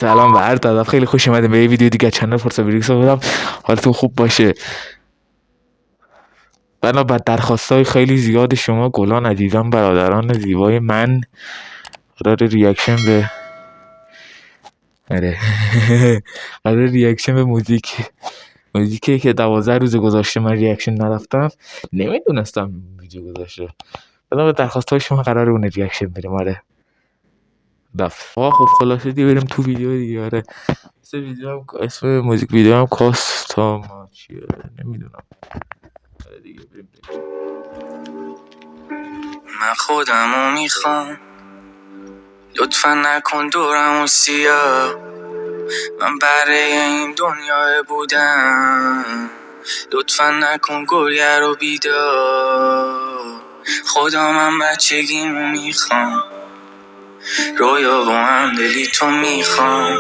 سلام به هر طرف، خیلی خوش اومدیم به یه ویدیو دیگه از چنل فورس بریکس. امیدوارم حالتون خوب باشه. بنا بر درخواستای خیلی زیاد شما گلان عزیزان، برادران زیبای من، قرار ریاکشن به قرار ریاکشن به موزیکی که 12 روز گذاشته من ریاکشن نرفتم، نمیدونستم ویدیو گذاشته. بنا بر درخواستای شما قرار اون ریاکشن بریم. آره دفعه خب خلاصه دیگه بریم تو ویدیو دیگه. آره اسم موزیک ویدیو هم کاستاما چیه نمیدونم. آره دیگه بریم. من خودمو میخوام، لطفا نکن دورمو سیاه. من برای این دنیا بودم، لطفا نکن گریه رو بیدار. خدا من بچگیمو میخوام، رویا و همدلی تو میخوام.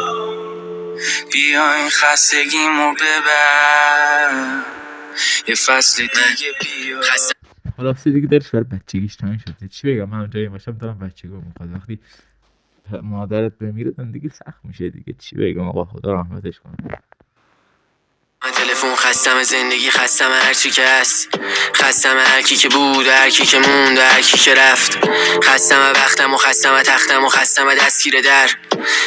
بیا این خستگیمو ببر، یه فصل دیگه بیا. خلاصه دیگه درش بر بچگیش تمام شده. چی بگم، من اونجایی باشم دارم بچگی میخواد. وقتی مادرت بمیره زندگی سخت میشه دیگه. چی بگم آقا، خدا رحمتش کنه. من تلفن خستم، زندگی خستم، هرچی که هست خستم، هرکی که بود، هرکی که موند، هرکی که رفت. خستم وقتم و خستم تختم و خستم دستگیر در.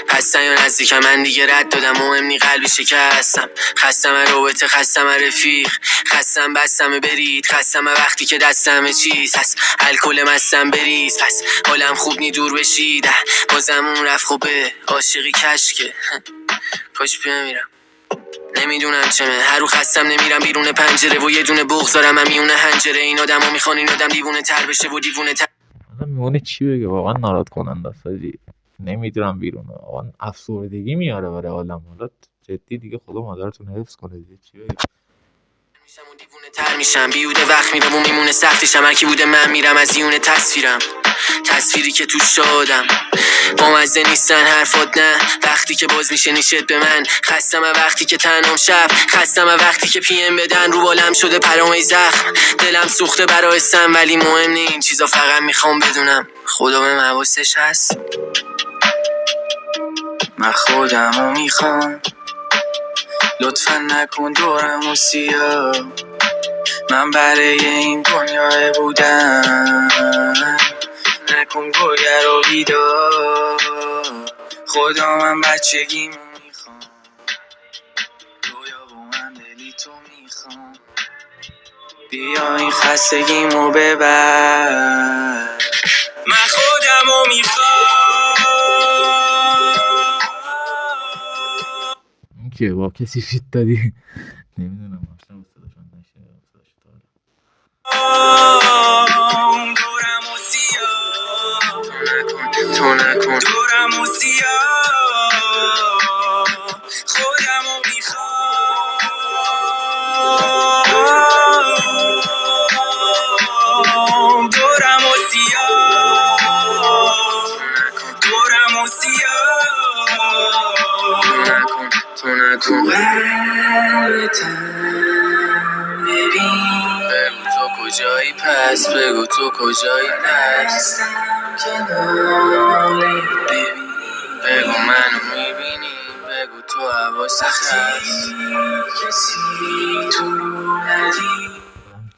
پستن یا نزدیکم، من دیگه رد دادم، مهم نی قلبی شکستم. خستم رابطه، خستم رفیق، خستم بستم برید. خستم وقتی که دستم چیز هست، الکل مستم بریز. پس حالم خوب نی دور بشید، بازم اون رفت خوبه. عاشقی کشکه کاش بمیرم، نمیدونم چمه. هر رو خستم نمیرم بیرون پنجره و یه دونه بغض دارم من میونه حنجره. این آدما میخوان این آدم دیوونه تر بشه و دیوونه تر. آدم میمونه چی بگه، واقعا ناراحت کننده است حاجی. نمیدونم بیرون، واقعا افسردگی میاره برای آدم. حالا جدی دیگه خدا مادرتون حفظ کنه دیگه. چی بگم میشم و دیوونه تر میشم، بیوده وقت میره و میمونه سختشم. هر کی بوده من میرم از یونه تصویرم، تصویری که تو شادم. با مزه نیستن حرفات نه، وقتی که باز میشه نیشت به من. خستم وقتی که تنهام شب، خستم وقتی که پی ام بدن رو بالم شده پرامای زخم. دلم سوخته برای سم، ولی مهم نی این چیزا، فقط میخوام بدونم خدا به حواسش هست. من خودمو میخوام، لطفا نکن دورمو سیاه. من برای این دنیا بودم، نکن گریه رو بیدار. خدا من بچگیمو میخوام، رویا و من دلی تو میخوام. بیا این خستگیمو ببر، من خودمو میخوام. این که با کسی فیت دادی نمیدونم اصلا صداشون نشه. دورمو سیاه، تو نکن دورمو سیاه. خودمو میخوام، دورمو سیاه. دورمو سیاه، تو نکن ببین. بگو تو کجایی پس، بگو تو کجایی پس. ببین بگو منو میبینی، بگو تو حواست هست.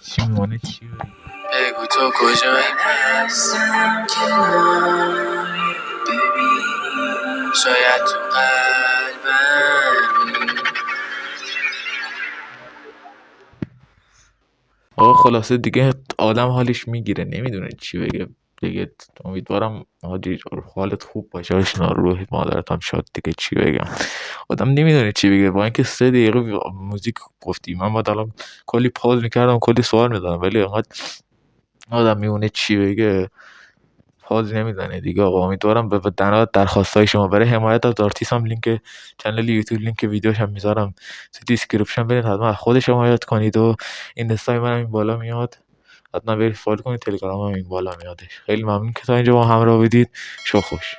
چی میمونه چی بگم. بگو تو کجایی پس. ببین شاید تو قلبم. آقا خلاصه دیگه آدم حالش میگیره، نمیدونه چی بگه دیگه. امیدوارم حاجی حالت خوب باشه، روحت مادرت هم شاد دیگه. چی بگم، آدم نمیدونه چی بگه. با اینکه 3 دقیقه موزیک گفتی، من باید الان کلی پاز میکردم، کلی سوال میدادم، ولی انقدر آدم میمونه چی بگه، پاز نمیزنه دیگه. آقا امیدوارم به درخواستای شما برای حمایت از آرتیست هم لینک چنل یوتیوب، لینک ویدیوش هم میذارم تو دیسکریپشن، برید حتما خودش حمایت کنید. و اینستای منم این بالا میاد، حتما برید فالو کنید. تلگرام هم این بالا میادش. خیلی ممنون که تا اینجا با همراه بودید. شو خوش.